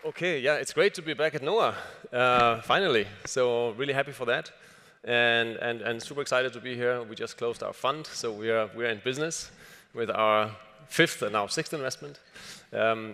Okay, yeah, it's great to be back at NOAH, finally. So really happy for that, and super excited to be here. We just closed our fund, so we're in business with our fifth and now sixth investment.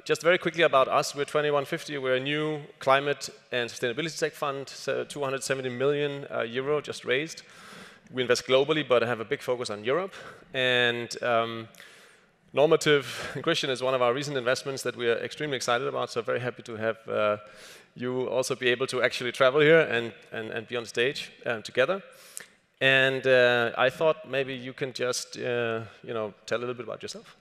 Just very quickly about us, we're 2150. We're a new climate and sustainability tech fund, so 270 million euro just raised. We invest globally, but have a big focus on Europe. And Normative, Kristian, is one of our recent investments that we are extremely excited about, so very happy to have you also be able to actually travel here and be on stage together. And I thought maybe you can just tell a little bit about yourself.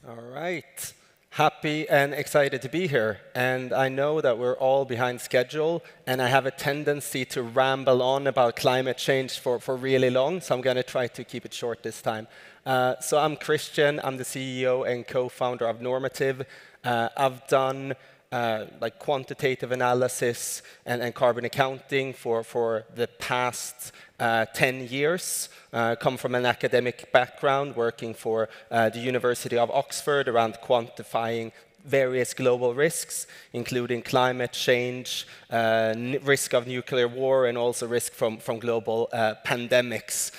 All right. Happy and excited to be here. And I know that we're all behind schedule, and I have a tendency to ramble on about climate change for really long, so I'm going to try to keep it short this time. So I'm Kristian. I'm the CEO and co-founder of Normative. I've done like quantitative analysis and carbon accounting for the past 10 years. Come from an academic background, working for the University of Oxford around quantifying various global risks, including climate change, risk of nuclear war, and also risk from global pandemics,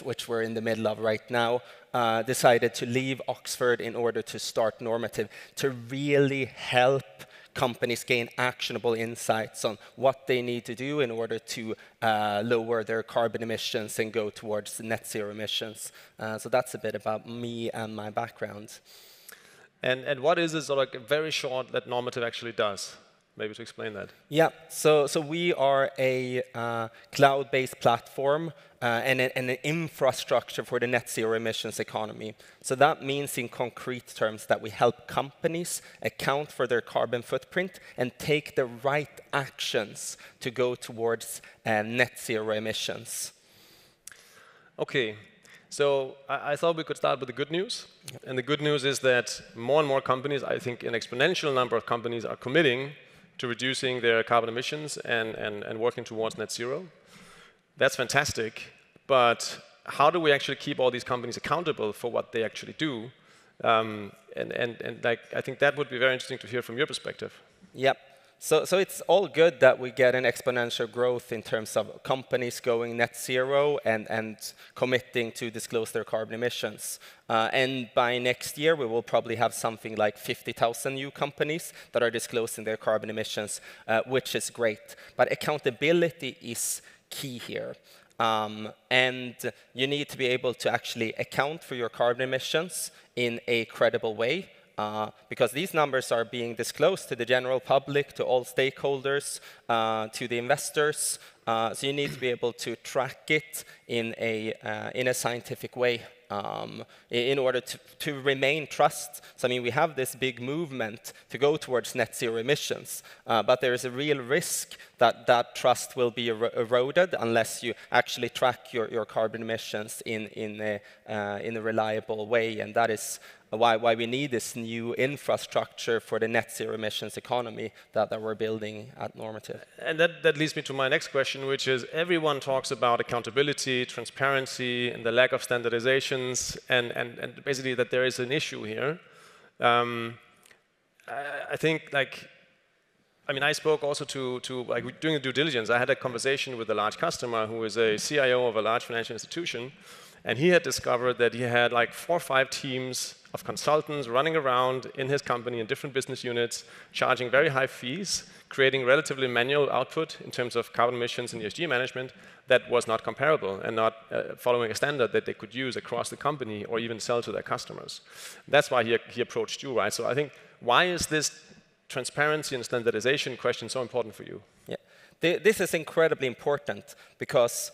which we're in the middle of right now. Decided to leave Oxford in order to start Normative, to really help companies gain actionable insights on what they need to do in order to lower their carbon emissions and go towards net zero emissions. So that's a bit about me and my background. And what is it, sort of very short, that Normative actually does? Maybe to explain that. Yeah, so we are a cloud-based platform and an infrastructure for the net zero emissions economy. So that means in concrete terms that we help companies account for their carbon footprint and take the right actions to go towards net zero emissions. Okay, so I thought we could start with the good news. Yep. And the good news is that more and more companies, I think an exponential number of companies, are committing to reducing their carbon emissions and working towards net zero. That's fantastic, but how do we actually keep all these companies accountable for what they actually do? And I think that would be very interesting to hear from your perspective. Yep. So it's all good that we get an exponential growth in terms of companies going net zero and committing to disclose their carbon emissions. And by next year, we will probably have something like 50,000 new companies that are disclosing their carbon emissions, which is great. But accountability is key here. And you need to be able to actually account for your carbon emissions in a credible way. Because these numbers are being disclosed to the general public, to all stakeholders, to the investors. So you need to be able to track it in a scientific way in order to remain trust. So I mean, we have this big movement to go towards net zero emissions, but there is a real risk that trust will be eroded unless you actually track your carbon emissions in a reliable way, and that is why we need this new infrastructure for the net zero emissions economy that we're building at Normative. And that leads me to my next question, which is everyone talks about accountability, transparency, and the lack of standardizations, and basically that there is an issue here. I think, I spoke also to doing the due diligence. I had a conversation with a large customer who is a CIO of a large financial institution, and he had discovered that he had like 4 or 5 teams of consultants running around in his company in different business units, charging very high fees, creating relatively manual output in terms of carbon emissions and ESG management that was not comparable and not following a standard that they could use across the company or even sell to their customers. That's why he approached you, right? So I think, why is this transparency and standardization question so important for you? Yeah, this is incredibly important because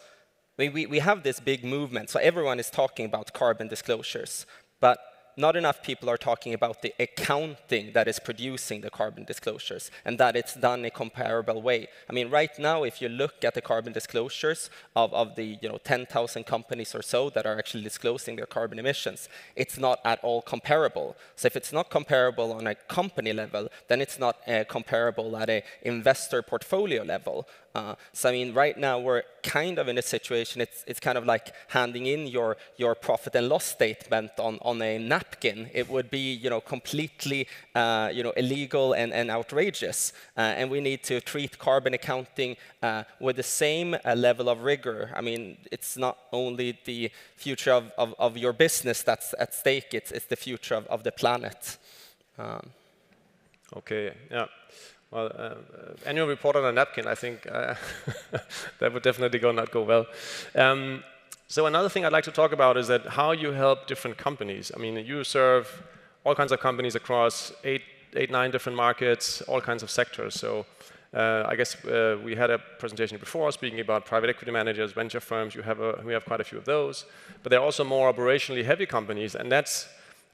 we have this big movement. So everyone is talking about carbon disclosures, but not enough people are talking about the accounting that is producing the carbon disclosures and that it's done in a comparable way. I mean, right now, if you look at the carbon disclosures of the 10,000 companies or so that are actually disclosing their carbon emissions, it's not at all comparable. So if it's not comparable on a company level, then it's not comparable at an investor portfolio level. So I mean, right now we're kind of in a situation. It's kind of like handing in your profit and loss statement on a napkin. It would be completely illegal and outrageous. And we need to treat carbon accounting with the same level of rigor. I mean, it's not only the future of your business that's at stake. It's the future of the planet. Okay. Yeah. Well, annual report on a napkin, I think that would definitely not go well. So another thing I'd like to talk about is that how you help different companies. I mean, you serve all kinds of companies across 9 different markets, all kinds of sectors. So I guess we had a presentation before speaking about private equity managers, venture firms. We have quite a few of those. But there are also more operationally heavy companies, and that's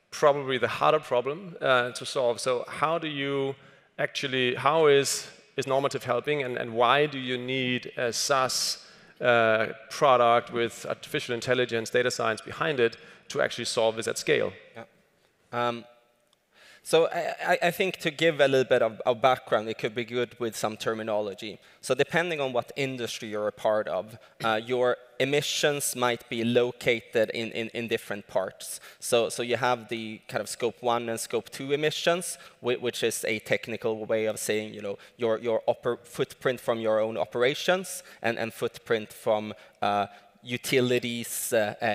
probably the harder problem to solve. So how do you actually, how is Normative helping, and why do you need a SaaS product with artificial intelligence, data science behind it to actually solve this at scale? Yeah. So I think to give a little bit of background, it could be good with some terminology. So depending on what industry you're a part of, your emissions might be located in different parts. So you have the kind of scope 1 and scope 2 emissions, which is a technical way of saying your footprint from your own operations and footprint from utilities,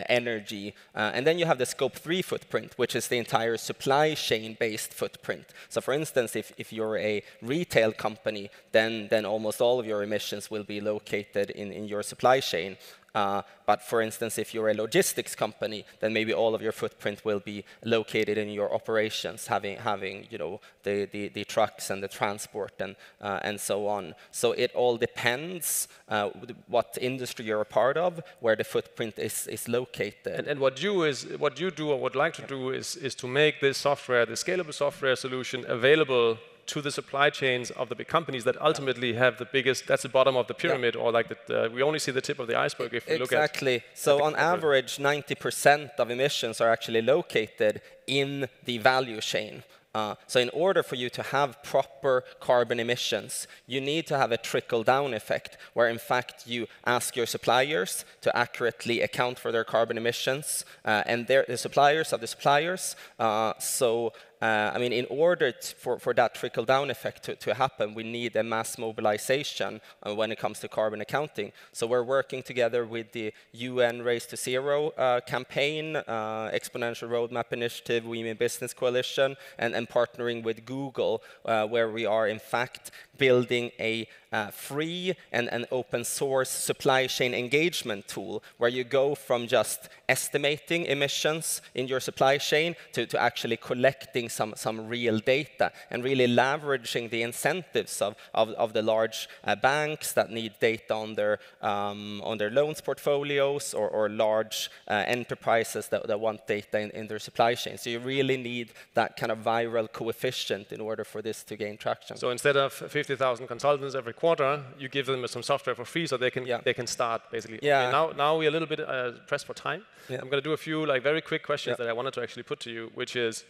energy. And then you have the scope 3 footprint, which is the entire supply chain-based footprint. So for instance, if you're a retail company, then almost all of your emissions will be located in your supply chain. But for instance, if you're a logistics company, then maybe all of your footprint will be located in your operations, having the trucks and the transport and so on. So it all depends what industry you're a part of, where the footprint is located. And what you do or would like to do is to make this software, the scalable software solution, available to the supply chains of the big companies that ultimately have the biggest, that's the bottom of the pyramid, or like we only see the tip of the iceberg if we look at... Exactly. So on average, 90% of emissions are actually located in the value chain. So in order for you to have proper carbon emissions, you need to have a trickle-down effect, where in fact you ask your suppliers to accurately account for their carbon emissions, and they're the suppliers of the suppliers. I mean, in order for that trickle-down effect to happen, we need a mass mobilization when it comes to carbon accounting. So we're working together with the UN Race to Zero campaign, Exponential Roadmap Initiative, Women Business Coalition, and partnering with Google, where we are in fact building a free and an open source supply chain engagement tool, where you go from just estimating emissions in your supply chain to actually collecting some real data and really leveraging the incentives of the large banks that need data on their loans portfolios, or large enterprises that want data in their supply chain. So you really need that kind of viral coefficient in order for this to gain traction. So instead of 50,000 consultants every quarter, you give them some software for free so they can start basically. Yeah. Okay, now we're a little bit pressed for time. Yeah. I'm going to do a few very quick questions that I wanted to actually put to you, which is,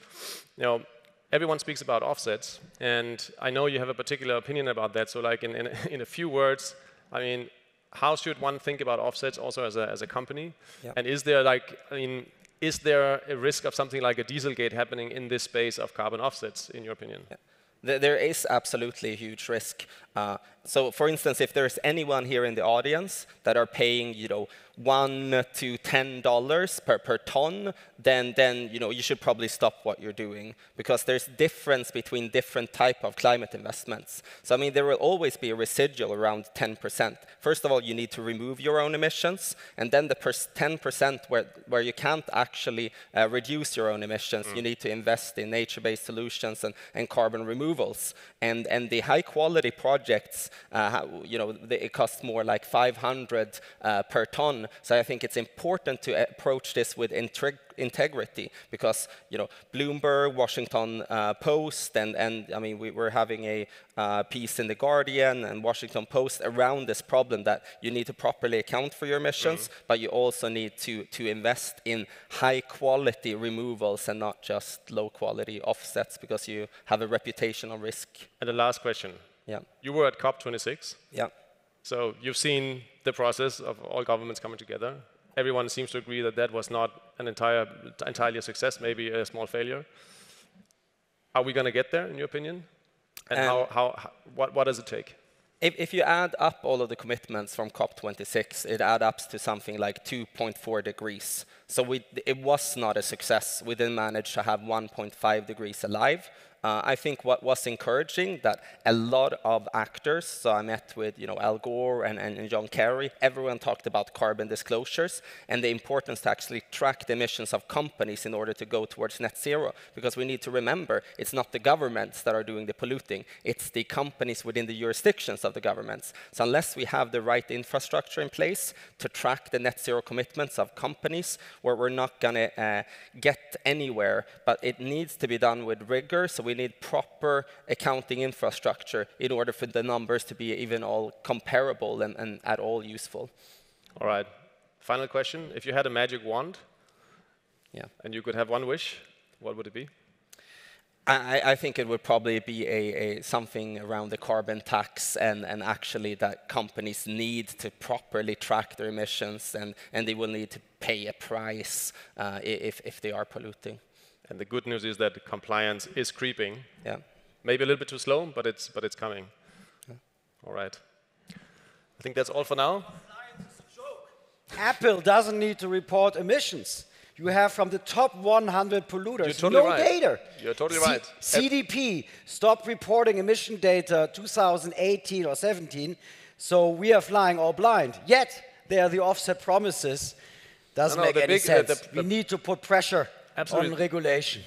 everyone speaks about offsets, and I know you have a particular opinion about that. So like in a few words, I mean, how should one think about offsets also as a company? Yeah. And is there is there a risk of something like a Dieselgate happening in this space of carbon offsets, in your opinion? Yeah. There is absolutely a huge risk. So, for instance, if there's anyone here in the audience that are paying, $1 to $10 per ton, then you should probably stop what you're doing, because there's difference between different type of climate investments. So, I mean, there will always be a residual around 10%. First of all, you need to remove your own emissions, and then the 10% where you can't actually reduce your own emissions, you need to invest in nature-based solutions and carbon removals. And the high-quality projects, it costs more like 500 per ton. So I think it's important to approach this with integrity, because Bloomberg, Washington Post, and I mean we're having a piece in the Guardian and Washington Post around this problem, that you need to properly account for your emissions, but you also need to invest in high quality removals and not just low quality offsets, because you have a reputational risk. And the last question. Yeah. You were at COP26. Yeah. So you've seen the process of all governments coming together. Everyone seems to agree that that was not an entirely a success, maybe a small failure. Are we going to get there, in your opinion? And what does it take? If you add up all of the commitments from COP26, it adds up to something like 2.4 degrees. So it was not a success. We didn't manage to have 1.5 degrees alive. I think what was encouraging that a lot of actors, so I met with Al Gore and John Kerry, everyone talked about carbon disclosures and the importance to actually track the emissions of companies in order to go towards net zero. Because we need to remember, it's not the governments that are doing the polluting, it's the companies within the jurisdictions of the governments. So unless we have the right infrastructure in place to track the net zero commitments of companies, where we're not going to get anywhere, but it needs to be done with rigor. So we need proper accounting infrastructure in order for the numbers to be even all comparable and at all useful. All right. Final question. If you had a magic wand and you could have one wish, what would it be? I think it would probably be something around the carbon tax and actually that companies need to properly track their emissions and they will need to pay a price if they are polluting. And the good news is that compliance is creeping. Yeah. Maybe a little bit too slow, but it's coming. Yeah. All right. I think that's all for now. Science is a joke. Apple doesn't need to report emissions. You have from the top 100 polluters no data. You're totally right. CDP stopped reporting emission data 2018 or 17, so we are flying all blind. Yet, they are the offset promises. Doesn't make any sense. We need to put pressure on regulation.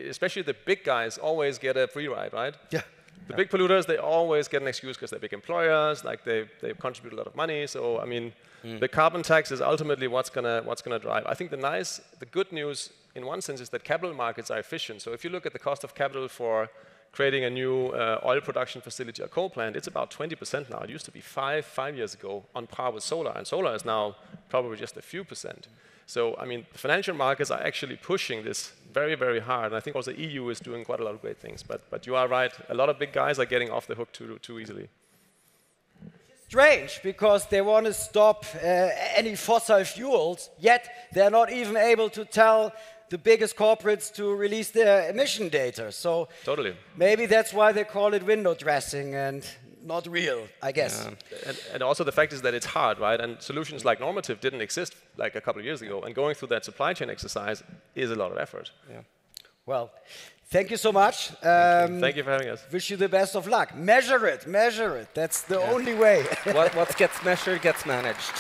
Especially the big guys always get a free ride, right? Yeah. The big polluters, they always get an excuse because they're big employers, like they contribute a lot of money. So I mean, the carbon tax is ultimately what's gonna drive. I think the good news in one sense is that capital markets are efficient. So if you look at the cost of capital for creating a new oil production facility or coal plant, it's about 20% now. It used to be 5 years ago on par with solar, and solar is now probably just a few percent. So, I mean, financial markets are actually pushing this very, very hard. And I think also the EU is doing quite a lot of great things. But you are right. A lot of big guys are getting off the hook too easily. Strange, because they want to stop any fossil fuels, yet they're not even able to tell the biggest corporates to release their emission data. So totally. Maybe that's why they call it window dressing and not real, I guess. Yeah. And also the fact is that it's hard, right? And solutions like Normative didn't exist like a couple of years ago. And going through that supply chain exercise is a lot of effort. Yeah. Well, thank you so much. Thank you for having us. Wish you the best of luck. Measure it, measure it. That's the only way. What gets measured gets managed.